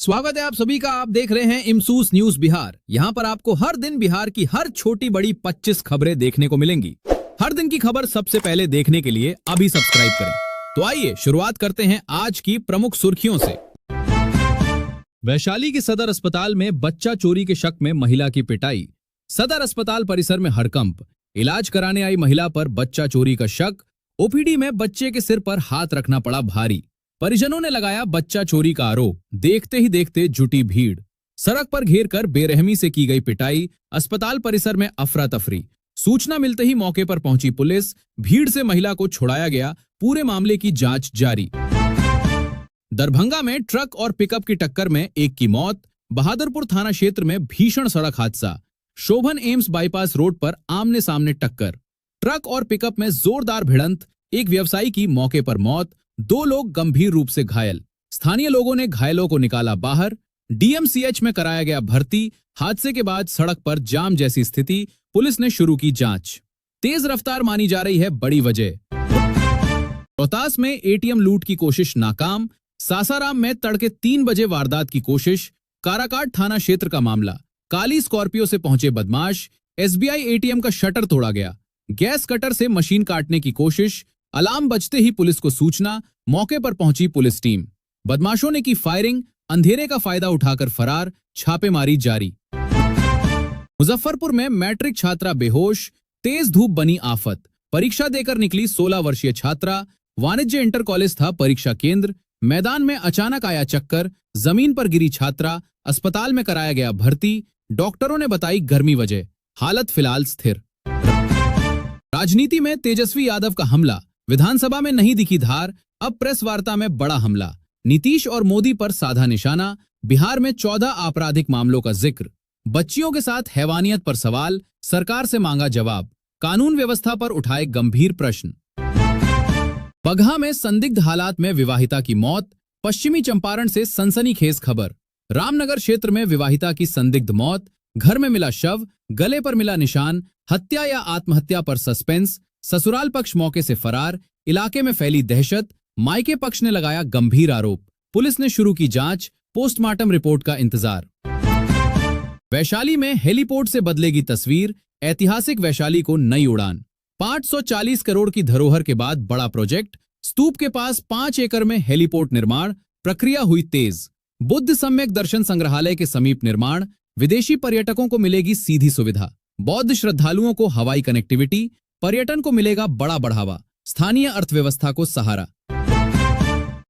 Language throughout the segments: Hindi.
स्वागत है आप सभी का। आप देख रहे हैं इमसूस न्यूज बिहार। यहाँ पर आपको हर दिन बिहार की हर छोटी बड़ी 25 खबरें देखने को मिलेंगी। हर दिन की खबर सबसे पहले देखने के लिए अभी सब्सक्राइब करें। तो आइए शुरुआत करते हैं आज की प्रमुख सुर्खियों से। वैशाली के सदर अस्पताल में बच्चा चोरी के शक में महिला की पिटाई। सदर अस्पताल परिसर में हड़कंप। इलाज कराने आई महिला पर बच्चा चोरी का शक। ओपीडी में बच्चे के सिर पर हाथ रखना पड़ा भारी। परिजनों ने लगाया बच्चा चोरी का आरोप। देखते ही देखते जुटी भीड़। सड़क पर घेर कर बेरहमी से की गई पिटाई। अस्पताल परिसर में अफरा तफरी। सूचना मिलते ही मौके पर पहुंची पुलिस। भीड़ से महिला को छुड़ाया गया। पूरे मामले की जांच जारी। दरभंगा में ट्रक और पिकअप की टक्कर में एक की मौत। बहादुरपुर थाना क्षेत्र में भीषण सड़क हादसा। शोभन एम्स बाईपास रोड पर आमने सामने टक्कर। ट्रक और पिकअप में जोरदार भिड़ंत। एक व्यवसायी की मौके पर मौत। 2 लोग गंभीर रूप से घायल। स्थानीय लोगों ने घायलों को निकाला बाहर। डीएमसीएच में कराया गया भर्ती। हादसे के बाद सड़क पर जाम जैसी स्थिति। पुलिस ने शुरू की जांच। तेज रफ्तार मानी जा रही है बड़ी वजह। रोहतास में एटीएम लूट की कोशिश नाकाम। सासाराम में तड़के 3 बजे वारदात की कोशिश। काराकाट थाना क्षेत्र का मामला। काली स्कॉर्पियो से पहुंचे बदमाश। एसबीआई एटीएम का शटर तोड़ा गया। गैस कटर से मशीन काटने की कोशिश। अलार्म बजते ही पुलिस को सूचना। मौके पर पहुंची पुलिस टीम। बदमाशों ने की फायरिंग। अंधेरे का फायदा उठाकर फरार। छापेमारी जारी। मुजफ्फरपुर में मैट्रिक छात्रा बेहोश। तेज धूप बनी आफत। परीक्षा देकर निकली 16 वर्षीय छात्रा। वाणिज्य इंटर कॉलेज था परीक्षा केंद्र। मैदान में अचानक आया चक्कर। जमीन पर गिरी छात्रा। अस्पताल में कराया गया भर्ती। डॉक्टरों ने बताई गर्मी वजह। हालत फिलहाल स्थिर। राजनीति में तेजस्वी यादव का हमला। विधानसभा में नहीं दिखी धार। अब प्रेस वार्ता में बड़ा हमला। नीतीश और मोदी पर साधा निशाना। बिहार में 14 आपराधिक मामलों का जिक्र। बच्चियों के साथ हैवानियत पर सवाल। सरकार से मांगा जवाब। कानून व्यवस्था पर उठाए गंभीर प्रश्न। बगहा में संदिग्ध हालात में विवाहिता की मौत। पश्चिमी चंपारण से सनसनीखेज खबर। रामनगर क्षेत्र में विवाहिता की संदिग्ध मौत। घर में मिला शव। गले पर मिला निशान। हत्या या आत्महत्या पर सस्पेंस। ससुराल पक्ष मौके से फरार। इलाके में फैली दहशत। मायके पक्ष ने लगाया गंभीर आरोप। पुलिस ने शुरू की जांच। पोस्टमार्टम रिपोर्ट का इंतजार। वैशाली में हेलीपोर्ट से बदलेगी तस्वीर। ऐतिहासिक वैशाली को नई उड़ान। 540 करोड़ की धरोहर के बाद बड़ा प्रोजेक्ट। स्तूप के पास 5 एकड़ में हेलीपोर्ट निर्माण। प्रक्रिया हुई तेज। बुद्ध सम्यक दर्शन संग्रहालय के समीप निर्माण। विदेशी पर्यटकों को मिलेगी सीधी सुविधा। बौद्ध श्रद्धालुओं को हवाई कनेक्टिविटी। पर्यटन को मिलेगा बड़ा बढ़ावा। स्थानीय अर्थव्यवस्था को सहारा।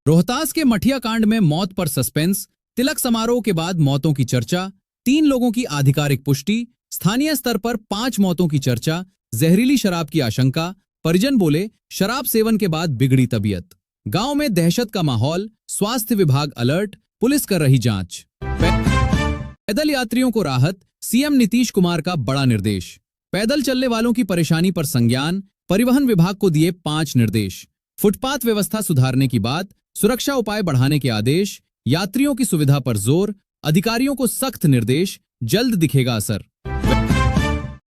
रोहतास के मठिया कांड में मौत पर सस्पेंस। तिलक समारोह के बाद मौतों की चर्चा। 3 लोगों की आधिकारिक पुष्टि। स्थानीय स्तर पर 5 मौतों की चर्चा। जहरीली शराब की आशंका। परिजन बोले शराब सेवन के बाद बिगड़ी तबीयत। गांव में दहशत का माहौल। स्वास्थ्य विभाग अलर्ट। पुलिस कर रही जांच। पैदल यात्रियों को राहत। सीएम नीतीश कुमार का बड़ा निर्देश। पैदल चलने वालों की परेशानी पर संज्ञान। परिवहन विभाग को दिए 5 निर्देश। फुटपाथ व्यवस्था सुधारने की बात। सुरक्षा उपाय बढ़ाने के आदेश। यात्रियों की सुविधा पर जोर। अधिकारियों को सख्त निर्देश। जल्द दिखेगा असर।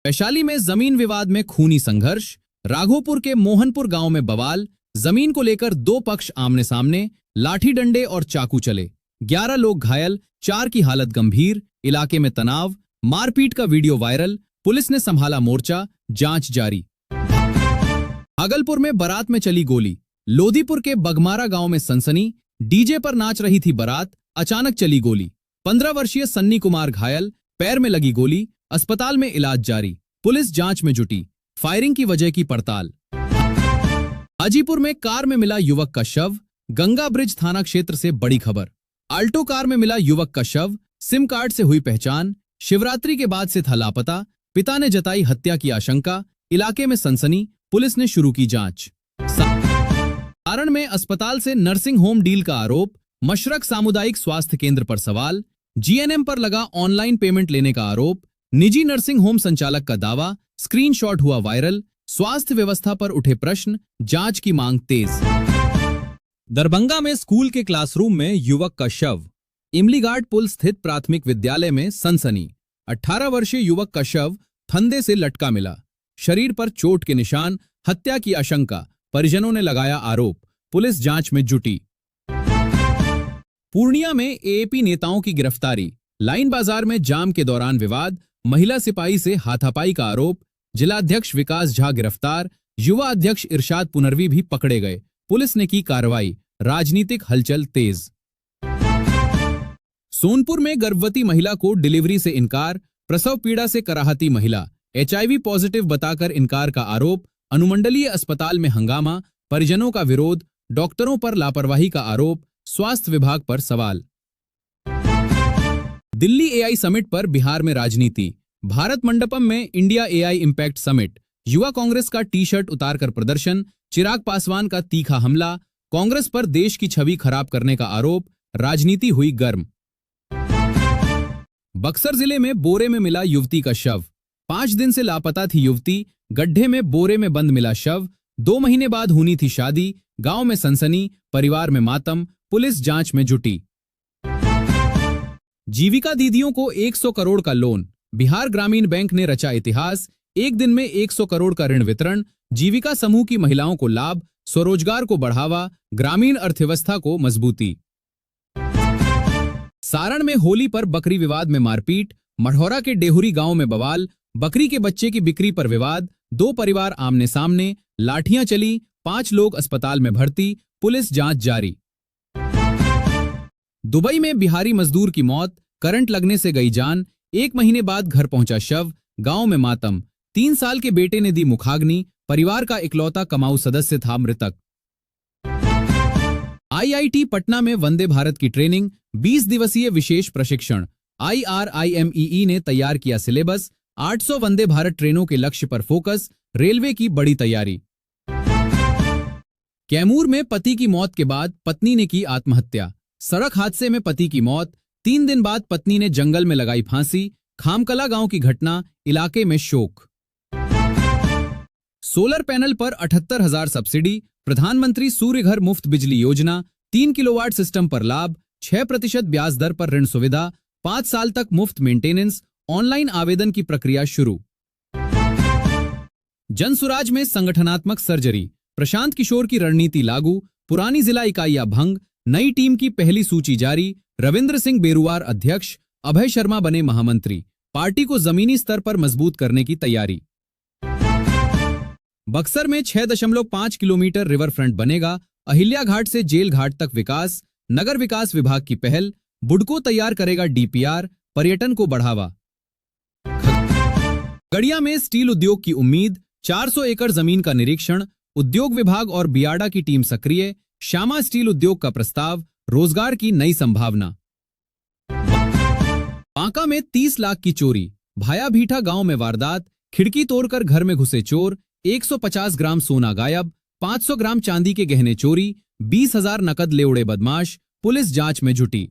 वैशाली में जमीन विवाद में खूनी संघर्ष। राघोपुर के मोहनपुर गांव में बवाल। जमीन को लेकर 2 पक्ष आमने सामने। लाठी डंडे और चाकू चले। 11 लोग घायल। 4 की हालत गंभीर। इलाके में तनाव। मारपीट का वीडियो वायरल। पुलिस ने संभाला मोर्चा। जांच जारी। भागलपुर में बारात में चली गोली। लोधीपुर के बगमारा गांव में सनसनी। डीजे पर नाच रही थी बारात। अचानक चली गोली। 15 वर्षीय सन्नी कुमार घायल। पैर में लगी गोली। अस्पताल में इलाज जारी। पुलिस जांच में जुटी। फायरिंग की वजह की पड़ताल। हाजीपुर में कार में मिला युवक का शव। गंगा ब्रिज थाना क्षेत्र से बड़ी खबर। आल्टो कार में मिला युवक का शव। सिम कार्ड से हुई पहचान। शिवरात्रि के बाद से था लापता। पिता ने जताई हत्या की आशंका। इलाके में सनसनी। पुलिस ने शुरू की जांच। सारण में अस्पताल से नर्सिंग होम डील का आरोप। मशरक सामुदायिक स्वास्थ्य केंद्र पर सवाल। जीएनएम पर लगा ऑनलाइन पेमेंट लेने का आरोप। निजी नर्सिंग होम संचालक का दावा। स्क्रीनशॉट हुआ वायरल। स्वास्थ्य व्यवस्था पर उठे प्रश्न। जांच की मांग तेज। दरभंगा में स्कूल के क्लासरूम में युवक का शव। इमलीघाट पुल स्थित प्राथमिक विद्यालय में सनसनी। 18 वर्षीय युवक का शव फंदे से लटका मिला। शरीर पर चोट के निशान। हत्या की आशंका। परिजनों ने लगाया आरोप। पुलिस जांच में जुटी। पूर्णिया में एएपी नेताओं की गिरफ्तारी, लाइन बाजार में जाम के दौरान विवाद, महिला सिपाही से हाथापाई का आरोप, जिलाध्यक्ष विकास झा गिरफ्तार, युवा अध्यक्ष इरशाद पुनरवी भी पकड़े गए, पुलिस ने की कार्रवाई, राजनीतिक हलचल तेज। सोनपुर में गर्भवती महिला को डिलीवरी से इनकार, प्रसव पीड़ा से कराहती महिला, एचआईवी पॉजिटिव बताकर इनकार का आरोप, अनुमंडलीय अस्पताल में हंगामा, परिजनों का विरोध, डॉक्टरों पर लापरवाही का आरोप, स्वास्थ्य विभाग पर सवाल। दिल्ली एआई समिट पर बिहार में राजनीति, भारत मंडपम में इंडिया एआई इंपैक्ट समिट, युवा कांग्रेस का टी शर्ट उतारकर प्रदर्शन, चिराग पासवान का तीखा हमला, कांग्रेस पर देश की छवि खराब करने का आरोप, राजनीति हुई गर्म। बक्सर जिले में बोरे में मिला युवती का शव, 5 दिन से लापता थी युवती, गड्ढे में बोरे में बंद मिला शव, 2 महीने बाद होनी थी शादी, गांव में सनसनी, परिवार में मातम, पुलिस जांच में जुटी। जीविका दीदियों को 100 करोड़ का लोन, बिहार ग्रामीण बैंक ने रचा इतिहास, एक दिन में 100 करोड़ का ऋण वितरण, जीविका समूह की महिलाओं को लाभ, स्वरोजगार को बढ़ावा, ग्रामीण अर्थव्यवस्था को मजबूती। सारण में होली पर बकरी विवाद में मारपीट, मढ़ौरा के डेहुरी गांव में बवाल, बकरी के बच्चे की बिक्री पर विवाद, 2 परिवार आमने सामने, लाठियां चली, 5 लोग अस्पताल में भर्ती, पुलिस जांच जारी। दुबई में बिहारी मजदूर की मौत, करंट लगने से गई जान, 1 महीने बाद घर पहुंचा शव, गांव में मातम, 3 साल के बेटे ने दी मुखाग्नि, परिवार का इकलौता कमाऊ सदस्य था मृतक। आईआईटी पटना में वंदे भारत की ट्रेनिंग, 20 दिवसीय विशेष प्रशिक्षण, IRIMEE ने तैयार किया सिलेबस, 800 वंदे भारत ट्रेनों के लक्ष्य पर फोकस, रेलवे की बड़ी तैयारी। कैमूर में पति की मौत के बाद पत्नी ने की आत्महत्या, सड़क हादसे में पति की मौत, 3 दिन बाद पत्नी ने जंगल में लगाई फांसी, खामकला गांव की घटना, इलाके में शोक। सोलर पैनल पर 78,000 सब्सिडी, प्रधानमंत्री सूर्य घर मुफ्त बिजली योजना, 3 किलोवाट सिस्टम पर लाभ, 6% ब्याज दर पर ऋण सुविधा, 5 साल तक मुफ्त मेंटेनेंस, ऑनलाइन आवेदन की प्रक्रिया शुरू। जनसुराज में संगठनात्मक सर्जरी, प्रशांत किशोर की रणनीति लागू, पुरानी जिला इकाइयां भंग, नई टीम की पहली सूची जारी, रविंद्र सिंह बेरुवार अध्यक्ष, अभय शर्मा बने महामंत्री, पार्टी को जमीनी स्तर पर मजबूत करने की तैयारी। बक्सर में 6.5 किलोमीटर रिवर फ्रंट बनेगा, अहिल्या घाट से जेल घाट तक विकास, नगर विकास विभाग की पहल, बुडको तैयार करेगा डीपीआर, पर्यटन को बढ़ावा। खगड़िया में स्टील उद्योग की उम्मीद, 400 एकड़ जमीन का निरीक्षण, उद्योग विभाग और बियाडा की टीम सक्रिय, श्यामा स्टील उद्योग का प्रस्ताव, रोजगार की नई संभावना। बांका में 30 लाख की चोरी, भाया भीठा गांव में वारदात, खिड़की तोड़कर घर में घुसे चोर, 150 ग्राम सोना गायब, 500 ग्राम चांदी के गहने चोरी, 20,000 नकद ले उड़े बदमाश, पुलिस जांच में जुटी।